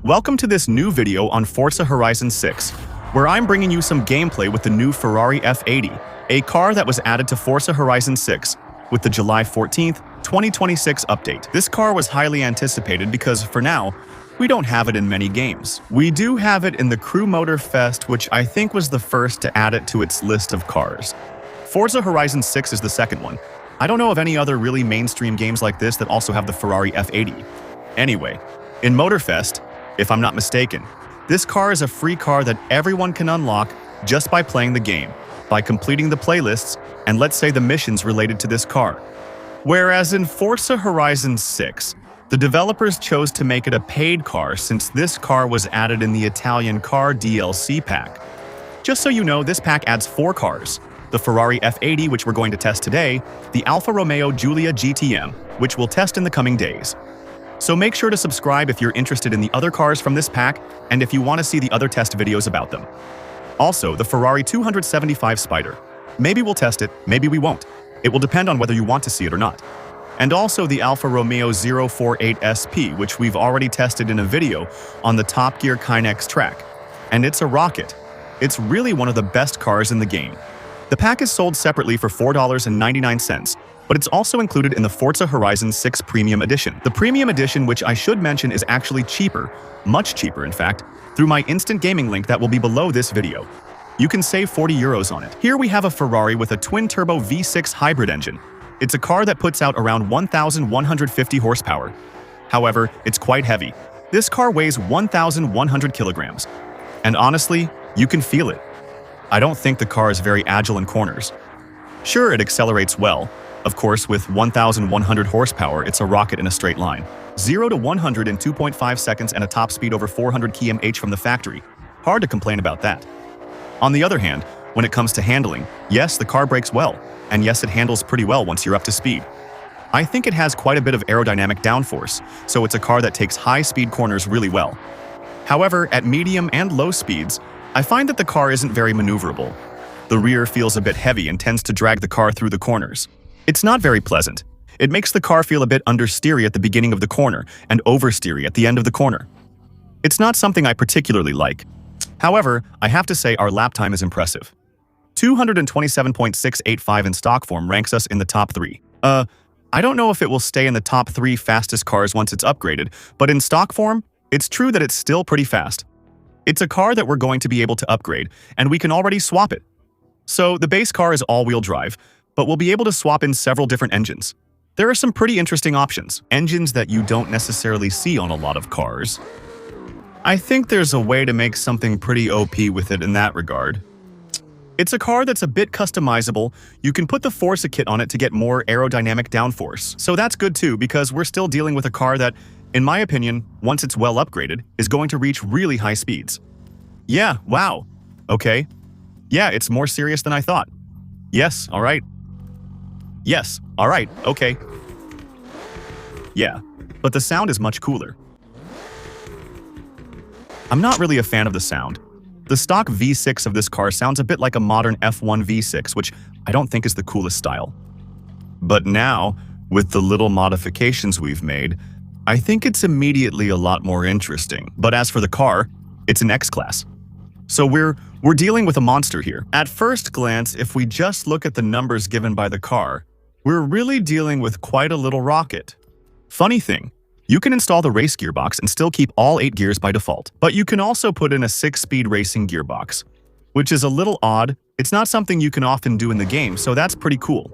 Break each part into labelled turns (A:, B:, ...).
A: Welcome to this new video on Forza Horizon 6, where I'm bringing you some gameplay with the new Ferrari F80, a car that was added to Forza Horizon 6 with the July 14th, 2026 update. This car was highly anticipated because, for now, we don't have it in many games. We do have it in the Crew Motor Fest, which I think was the first to add it to its list of cars. Forza Horizon 6 is the second one. I don't know of any other really mainstream games like this that also have the Ferrari F80. Anyway, in Motorfest, if I'm not mistaken, this car is a free car that everyone can unlock just by playing the game, by completing the playlists, and let's say the missions related to this car. Whereas in Forza Horizon 6, the developers chose to make it a paid car since this car was added in the Italian car DLC pack. Just so you know, this pack adds 4 cars: the Ferrari F80, which we're going to test today, the Alfa Romeo Giulia GTM, which we'll test in the coming days. So make sure to subscribe if you're interested in the other cars from this pack and if you want to see the other test videos about them. Also, the Ferrari 275 Spider. Maybe we'll test it, maybe we won't. It will depend on whether you want to see it or not. And also the Alfa Romeo 048 SP, which we've already tested in a video on the Top Gear Kinex track. And it's a rocket. It's really one of the best cars in the game. The pack is sold separately for $4.99, but it's also included in the Forza Horizon 6 Premium Edition. The Premium Edition, which I should mention is actually cheaper, much cheaper in fact, through my instant gaming link that will be below this video. You can save 40 euros on it. Here we have a Ferrari with a twin-turbo V6 hybrid engine. It's a car that puts out around 1,150 horsepower. However, it's quite heavy. This car weighs 1,100 kilograms. And honestly, you can feel it. I don't think the car is very agile in corners. Sure, it accelerates well. Of course, with 1,100 horsepower, it's a rocket in a straight line. 0 to 100 in 2.5 seconds and a top speed over 400 km/h from the factory. Hard to complain about that. On the other hand, when it comes to handling, yes, the car brakes well, and yes, it handles pretty well once you're up to speed. I think it has quite a bit of aerodynamic downforce, so it's a car that takes high-speed corners really well. However, at medium and low speeds, I find that the car isn't very maneuverable. The rear feels a bit heavy and tends to drag the car through the corners. It's not very pleasant. It makes the car feel a bit understeery at the beginning of the corner and oversteery at the end of the corner. It's not something I particularly like. However, I have to say our lap time is impressive. 227.685 in stock form ranks us in the top 3. I don't know if it will stay in the top 3 fastest cars once it's upgraded, but in stock form, it's true that it's still pretty fast. It's a car that we're going to be able to upgrade, and we can already swap it. So the base car is all-wheel drive, but we'll be able to swap in several different engines. There are some pretty interesting options, engines that you don't necessarily see on a lot of cars. I think there's a way to make something pretty OP with it in that regard. It's a car that's a bit customizable. You can put the Forza kit on it to get more aerodynamic downforce. So that's good too, because we're still dealing with a car that, in my opinion, once it's well upgraded, is going to reach really high speeds. Yeah, wow. Okay. Yeah, it's more serious than I thought. Yes, all right. Yes, all right, okay. Yeah, but the sound is much cooler. I'm not really a fan of the sound. The stock V6 of this car sounds a bit like a modern F1 V6, which I don't think is the coolest style. But now, with the little modifications we've made, I think it's immediately a lot more interesting. But as for the car, it's an X-Class. So we're dealing with a monster here. At first glance, if we just look at the numbers given by the car, we're really dealing with quite a little rocket. Funny thing, you can install the race gearbox and still keep all 8 gears by default, but you can also put in a 6-speed racing gearbox, which is a little odd. It's not something you can often do in the game, so that's pretty cool.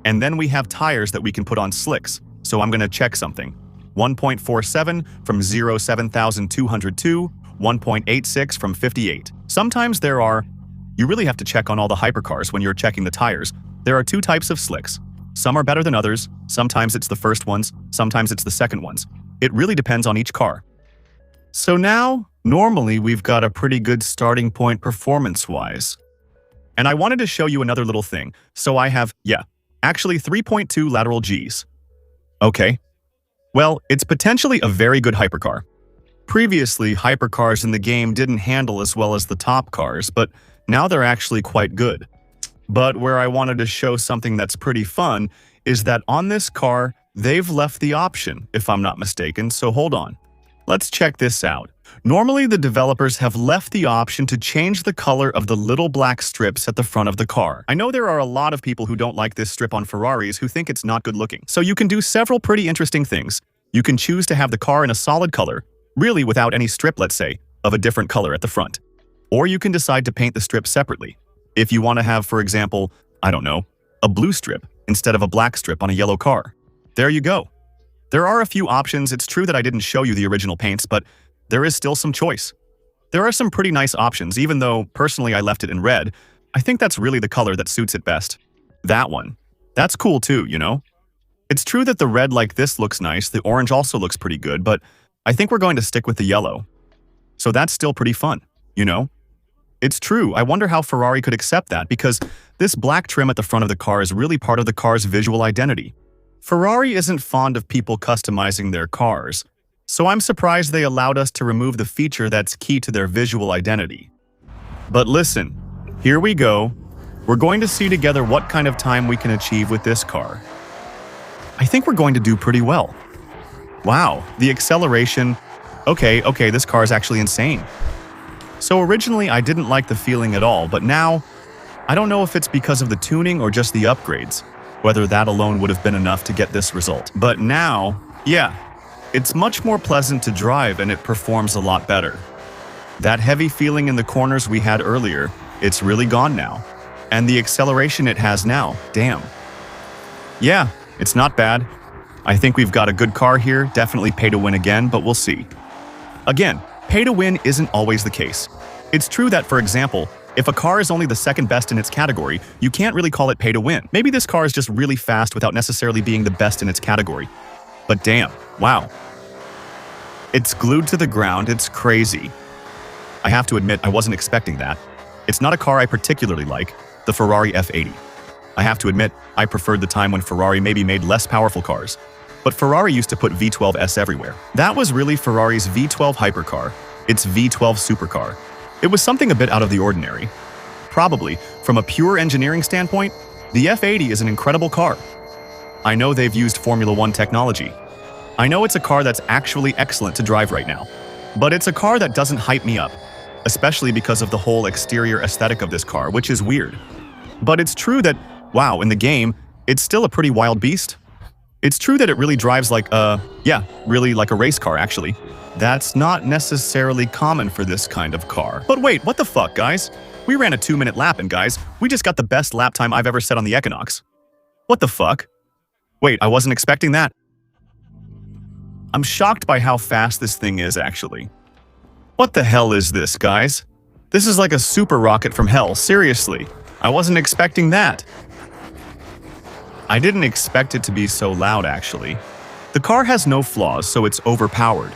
A: And then we have tires that we can put on slicks, so I'm gonna check something. 1.47 from 7,202, 1.86 from 58. Sometimes you really have to check on all the hypercars when you're checking the tires. There are 2 types of slicks. Some are better than others. Sometimes it's the first ones, sometimes it's the second ones. It really depends on each car. So now, normally we've got a pretty good starting point performance-wise. And I wanted to show you another little thing. So I have, actually 3.2 lateral Gs. Okay. Well, it's potentially a very good hypercar. Previously, hypercars in the game didn't handle as well as the top cars, but now they're actually quite good. But where I wanted to show something that's pretty fun is that on this car, they've left the option, if I'm not mistaken, so hold on. Let's check this out. Normally, the developers have left the option to change the color of the little black strips at the front of the car. I know there are a lot of people who don't like this strip on Ferraris who think it's not good looking. So you can do several pretty interesting things. You can choose to have the car in a solid color, really without any strip, let's say, of a different color at the front. Or you can decide to paint the strip separately. If you want to have, for example, I don't know, a blue strip instead of a black strip on a yellow car. There you go. There are a few options. It's true that I didn't show you the original paints, but there is still some choice. There are some pretty nice options, even though, personally, I left it in red. I think that's really the color that suits it best. That one. That's cool too, you know? It's true that the red like this looks nice, the orange also looks pretty good, but I think we're going to stick with the yellow. So that's still pretty fun, you know? It's true, I wonder how Ferrari could accept that, because this black trim at the front of the car is really part of the car's visual identity. Ferrari isn't fond of people customizing their cars, so I'm surprised they allowed us to remove the feature that's key to their visual identity. But listen, here we go. We're going to see together what kind of time we can achieve with this car. I think we're going to do pretty well. Wow, the acceleration. Okay, this car is actually insane. So originally I didn't like the feeling at all, but now, I don't know if it's because of the tuning or just the upgrades, whether that alone would have been enough to get this result. But now, yeah. It's much more pleasant to drive and it performs a lot better. That heavy feeling in the corners we had earlier, it's really gone now. And the acceleration it has now, damn. Yeah, it's not bad. I think we've got a good car here, definitely pay to win again, but we'll see. Again, pay to win isn't always the case. It's true that, for example, if a car is only the second best in its category, you can't really call it pay to win. Maybe this car is just really fast without necessarily being the best in its category. But damn, wow. It's glued to the ground, it's crazy. I have to admit, I wasn't expecting that. It's not a car I particularly like, the Ferrari F80. I have to admit, I preferred the time when Ferrari maybe made less powerful cars. But Ferrari used to put V12s everywhere. That was really Ferrari's V12 hypercar, its V12 supercar. It was something a bit out of the ordinary. Probably, from a pure engineering standpoint, the F80 is an incredible car. I know they've used Formula One technology. I know it's a car that's actually excellent to drive right now. But it's a car that doesn't hype me up, especially because of the whole exterior aesthetic of this car, which is weird. But it's true that, wow, in the game, it's still a pretty wild beast. It's true that it really drives like really like a race car, actually. That's not necessarily common for this kind of car. But wait, what the fuck, guys? We ran a 2-minute lap, and guys, we just got the best lap time I've ever set on the Equinox. What the fuck? Wait, I wasn't expecting that. I'm shocked by how fast this thing is, actually. What the hell is this, guys? This is like a super rocket from hell, seriously. I wasn't expecting that. I didn't expect it to be so loud, actually. The car has no flaws, so it's overpowered.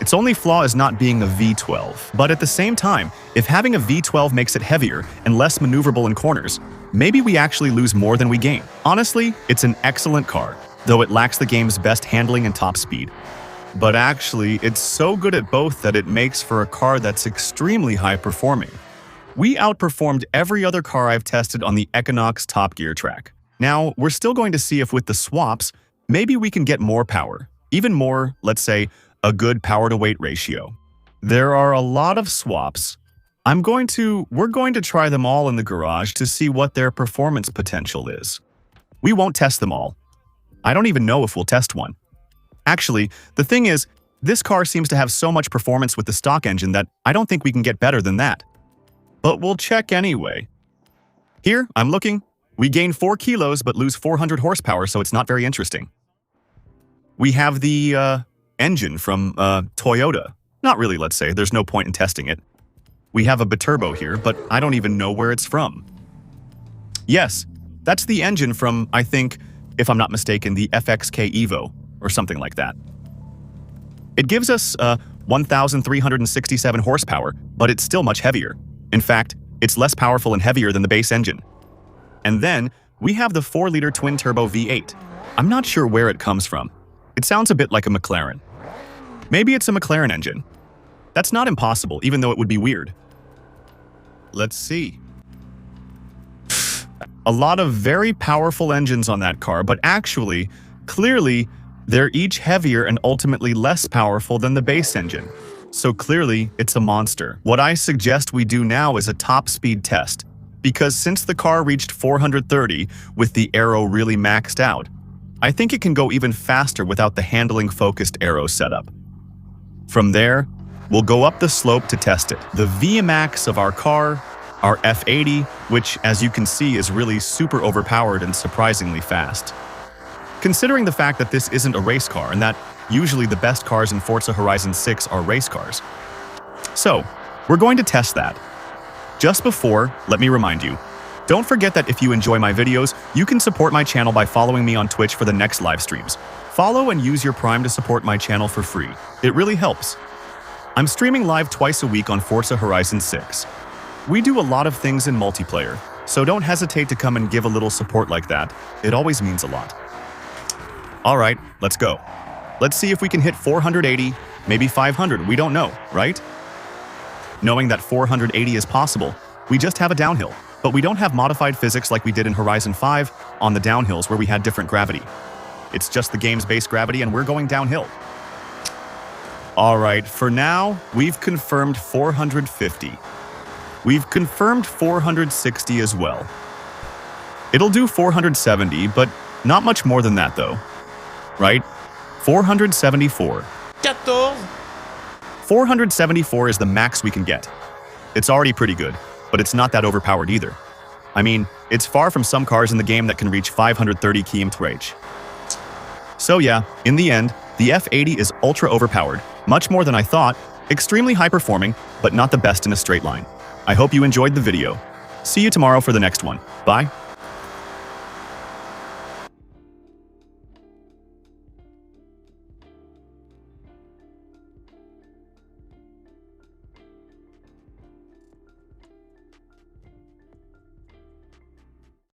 A: Its only flaw is not being a V12. But at the same time, if having a V12 makes it heavier and less maneuverable in corners, maybe we actually lose more than we gain. Honestly, it's an excellent car, though it lacks the game's best handling and top speed. But actually, it's so good at both that it makes for a car that's extremely high-performing. We outperformed every other car I've tested on the Equinox Top Gear track. Now, we're still going to see if with the swaps, maybe we can get more power. Even more, let's say, a good power-to-weight ratio. There are a lot of swaps. We're going to try them all in the garage to see what their performance potential is. We won't test them all. I don't even know if we'll test one. Actually, the thing is, this car seems to have so much performance with the stock engine that I don't think we can get better than that. But we'll check anyway. Here, I'm looking. We gain 4 kilos but lose 400 horsepower, so it's not very interesting. We have the engine from Toyota. Not really, let's say. There's no point in testing it. We have a biturbo here, but I don't even know where it's from. Yes, that's the engine from, I think, if I'm not mistaken, the FXK Evo, or something like that. It gives us 1,367 horsepower, but it's still much heavier. In fact, it's less powerful and heavier than the base engine. And then, we have the 4-liter twin-turbo V8. I'm not sure where it comes from. It sounds a bit like a McLaren. Maybe it's a McLaren engine. That's not impossible, even though it would be weird. Let's see. A lot of very powerful engines on that car, but actually, clearly, They're each heavier and ultimately less powerful than the base engine. So clearly, it's a monster. What I suggest we do now is a top speed test, because since the car reached 430 with the aero really maxed out, I think it can go even faster without the handling-focused aero setup. From there, we'll go up the slope to test it. The VMAX of our car, our F80, which as you can see is really super overpowered and surprisingly fast. Considering the fact that this isn't a race car and that usually the best cars in Forza Horizon 6 are race cars. So, we're going to test that. Just before, let me remind you, don't forget that if you enjoy my videos, you can support my channel by following me on Twitch for the next live streams. Follow and use your Prime to support my channel for free. It really helps. I'm streaming live twice a week on Forza Horizon 6. We do a lot of things in multiplayer, so don't hesitate to come and give a little support like that. It always means a lot. Alright, let's go. Let's see if we can hit 480, maybe 500, we don't know, right? Knowing that 480 is possible, we just have a downhill, but we don't have modified physics like we did in Horizon 5 on the downhills where we had different gravity. It's just the game's base gravity and we're going downhill. Alright, for now, we've confirmed 450. We've confirmed 460 as well. It'll do 470, but not much more than that though. Right? 474. 474 is the max we can get. It's already pretty good, but it's not that overpowered either. I mean, it's far from some cars in the game that can reach 530 km/h. So yeah, in the end, the F80 is ultra overpowered, much more than I thought, extremely high-performing, but not the best in a straight line. I hope you enjoyed the video. See you tomorrow for the next one. Bye.